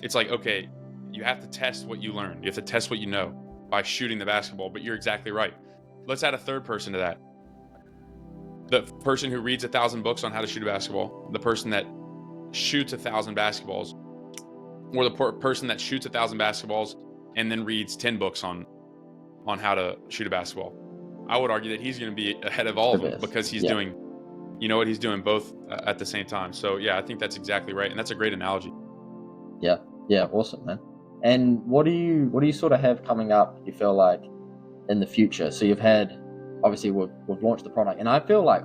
It's like, okay, you have to test what you learn. You have to test what you know by shooting the basketball, but you're exactly right. Let's add a third person to that. The person who reads 1,000 books on how to shoot a basketball, the person that shoots 1,000 basketballs, or the person that shoots 1,000 basketballs and then reads 10 books on how to shoot a basketball. I would argue that he's going to be ahead of all of them because he's doing, he's doing both at the same time. So yeah, I think that's exactly right, and that's a great analogy. Yeah, awesome, man. And what do you sort of have coming up, you feel like, in the future? So you've had, obviously we've launched the product, and I feel like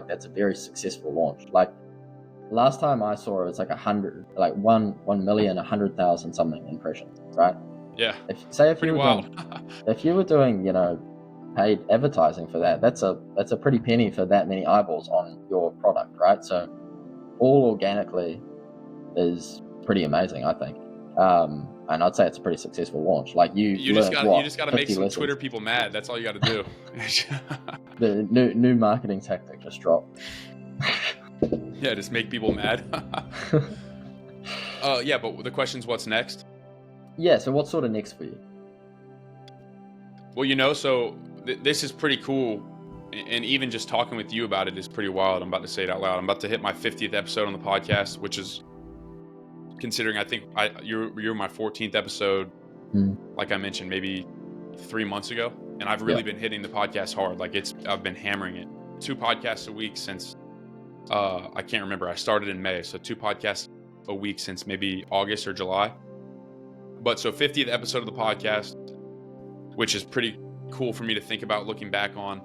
that's a very successful launch. Like last time I saw it was like 100, like 1,100,000 something impressions, right? Yeah. If you were doing, paid advertising for that, that's a pretty penny for that many eyeballs on your product, right? So all organically is pretty amazing, I think. And I'd say it's a pretty successful launch. Like you just got to make some lessons. Twitter people mad. That's all you got to do. The new marketing tactic just dropped. Yeah, just make people mad. Yeah, but the question's what's next? Yeah, so what's sort of next for you? Well, so this is pretty cool, and even just talking with you about it is pretty wild. I'm about to say it out loud. I'm about to hit my 50th episode on the podcast, which is, considering I think you're my 14th episode, like I mentioned, maybe 3 months ago, and I've really been hitting the podcast hard. Like I've been hammering it. 2 podcasts a week since I can't remember. I started in May, so 2 podcasts a week since maybe August or July. But so 50th episode of the podcast, which is pretty cool for me to think about looking back on.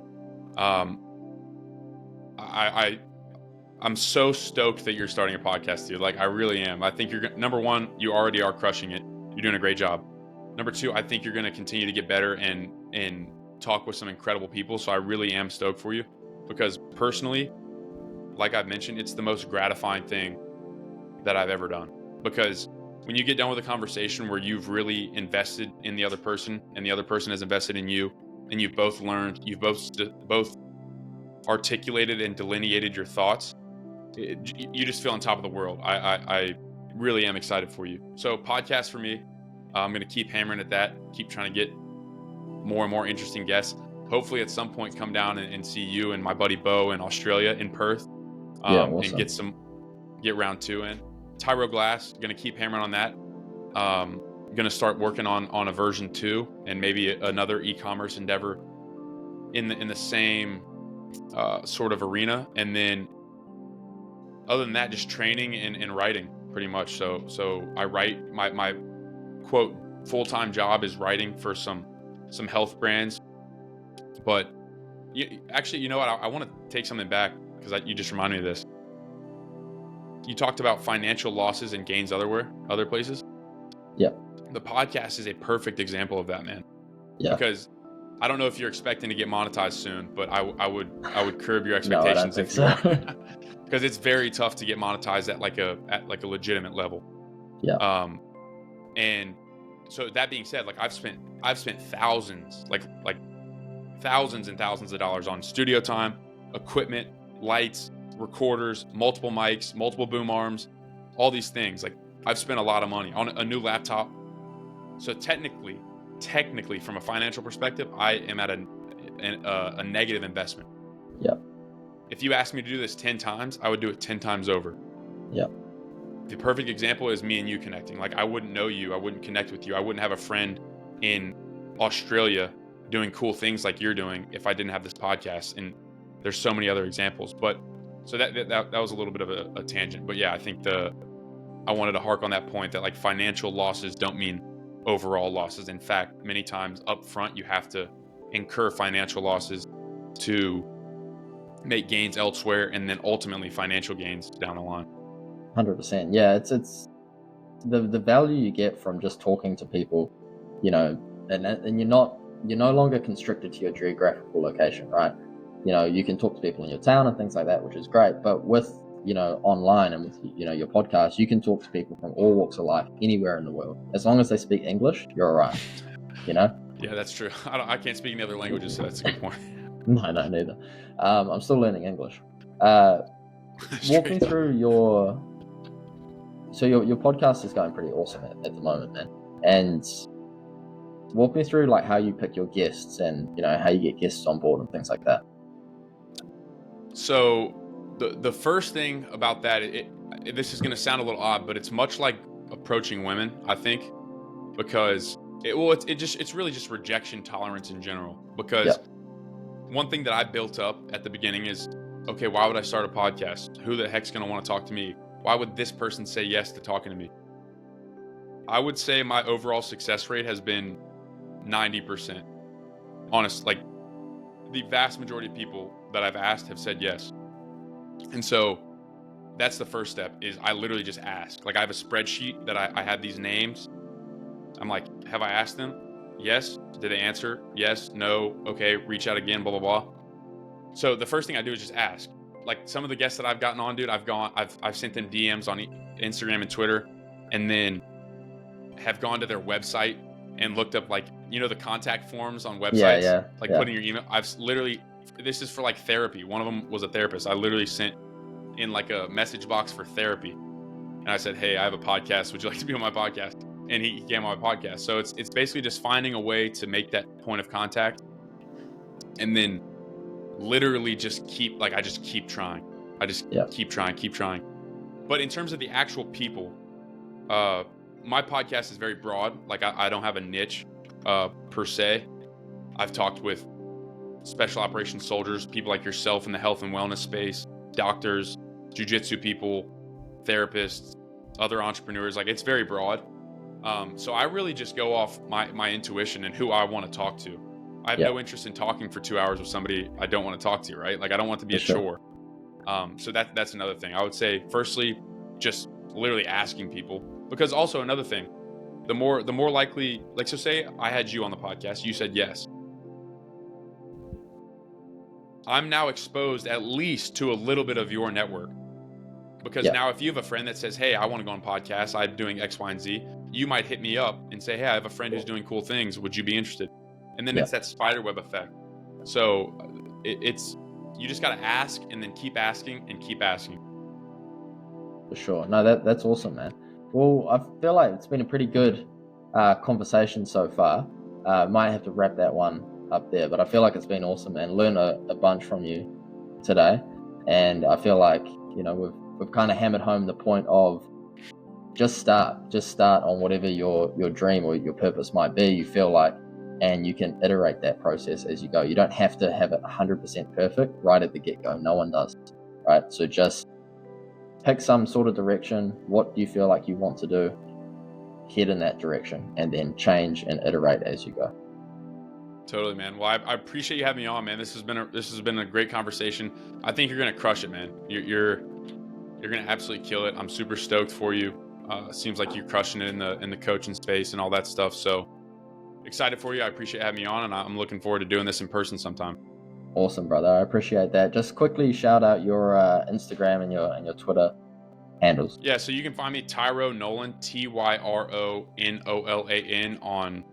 I'm so stoked that you're starting a podcast, dude. Like I really am. I think you're, number one, you already are crushing it. You're doing a great job. Number 2, I think you're going to continue to get better and talk with some incredible people. So I really am stoked for you, because personally, like I've mentioned, it's the most gratifying thing that I've ever done. Because when you get done with a conversation where you've really invested in the other person and the other person has invested in you, and you've both learned, you've both articulated and delineated your thoughts, you just feel on top of the world. I really am excited for you. So podcast for me, I'm going to keep hammering at that, keep trying to get more and more interesting guests. Hopefully at some point come down and see you and my buddy Bo in Australia, in Perth, awesome. And get round 2 in. Tyro Glass, going to keep hammering on that. Going to start working on a version 2 and maybe another e-commerce endeavor in the same sort of arena. And then other than that, just training and writing pretty much. So I write, my quote full-time job is writing for some health brands. But actually, you know what? I want to take something back, because you just reminded me of this. You talked about financial losses and gains other places. Yeah. The podcast is a perfect example of that, man. Yeah. Because I don't know if you're expecting to get monetized soon, but I would curb your No, I don't expectations think if you are, so. because it's very tough to get monetized at like a legitimate level. Yeah. And so that being said, like I've spent thousands, like thousands and thousands of dollars on studio time, equipment, lights, recorders, multiple mics, multiple boom arms, all these things. Like I've spent a lot of money on a new laptop. So technically, from a financial perspective, I am at a negative investment. Yeah. If you asked me to do this 10 times, I would do it 10 times over. Yeah. The perfect example is me and you connecting. Like I wouldn't know you, I wouldn't connect with you, I wouldn't have a friend in Australia doing cool things like you're doing if I didn't have this podcast. And there's so many other examples. But so that was a little bit of a tangent. But yeah, I think I wanted to hark on that point that like financial losses don't mean overall losses. In fact, many times up front, you have to incur financial losses to make gains elsewhere, and then ultimately financial gains down the line. 100%. Yeah, it's the value you get from just talking to people, you know, and you're no longer constricted to your geographical location, right? You know, you can talk to people in your town and things like that, which is great. But with, you know, online and with, you know, your podcast, you can talk to people from all walks of life anywhere in the world. As long as they speak English, you're all right, you know? Yeah, that's true. I can't speak any other languages, so that's a good point. No, neither. I'm still learning English. Walk me through your podcast is going pretty awesome at the moment, man. And walk me through like how you pick your guests and, you know, how you get guests on board and things like that. So the first thing about that, this is going to sound a little odd, but it's much like approaching women, I think, because it's really just rejection tolerance in general. Because one thing that I built up at the beginning is, okay, why would I start a podcast? Who the heck's going to want to talk to me? Why would this person say yes to talking to me? I would say my overall success rate has been 90%. Honest, like the vast majority of people that I've asked have said yes. And so that's the first step, is I literally just ask. Like I have a spreadsheet that I have these names. I'm like, have I asked them? Yes. Did they answer? Yes. No. Okay. Reach out again, blah, blah, blah. So the first thing I do is just ask. Like some of the guests that I've gotten on, dude, I've sent them DMs on Instagram and Twitter, and then have gone to their website and looked up, like, you know, the contact forms on websites, putting your email. I've literally, this is for like therapy. One of them was a therapist. I literally sent in like a message box for therapy. And I said, hey, I have a podcast. Would you like to be on my podcast? And he came on my podcast. So it's basically just finding a way to make that point of contact. And then literally just keep trying. I just keep trying. But in terms of the actual people, my podcast is very broad. Like I don't have a niche per se. I've talked with special operations soldiers, people like yourself in the health and wellness space, doctors, jiu-jitsu people, therapists, other entrepreneurs. Like it's very broad. So I really just go off my intuition and who I want to talk to. I have no interest in talking for 2 hours with somebody I don't want to talk to, right? Like I don't want it to be a chore. So that's another thing. I would say, firstly, just literally asking people, because also another thing, the more likely, like, so say I had you on the podcast, you said yes. I'm now exposed at least to a little bit of your network, because now if you have a friend that says, hey, I want to go on podcast, I'm doing X, Y, and Z, you might hit me up and say, hey, I have a friend who's doing cool things. Would you be interested? And then it's that spiderweb effect. So it's, you just got to ask and then keep asking and keep asking. For sure. No, that's awesome, man. Well, I feel like it's been a pretty good conversation so far. Might have to wrap that one up there, but I feel like it's been awesome and learned a bunch from you today. And I feel like, you know, we've kind of hammered home the point of just start on whatever your dream or your purpose might be, you feel like, and you can iterate that process as you go. You don't have to have it 100% perfect right at the get-go. No one does, right? So just pick some sort of direction. What do you feel like you want to do? Head in that direction, and then change and iterate as you go. Totally, man. Well, I appreciate you having me on, man. This has been a great conversation. I think you're gonna crush it, man. You're gonna absolutely kill it. I'm super stoked for you. Seems like you're crushing it in the coaching space and all that stuff. So excited for you. I appreciate having me on, and I'm looking forward to doing this in person sometime. Awesome, brother. I appreciate that. Just quickly shout out your Instagram and your Twitter handles. Yeah, so you can find me Tyro Nolan, TYRONOLAN on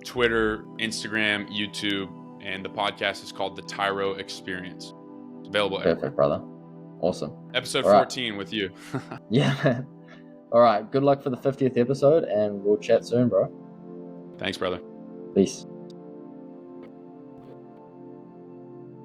Twitter, Instagram, YouTube, and the podcast is called The Tyro Experience. It's available Perfect, everywhere. brother. Awesome. Episode 14 with you. Yeah, man. All right. Good luck for the 50th episode, and we'll chat soon, bro. Thanks, brother. Peace.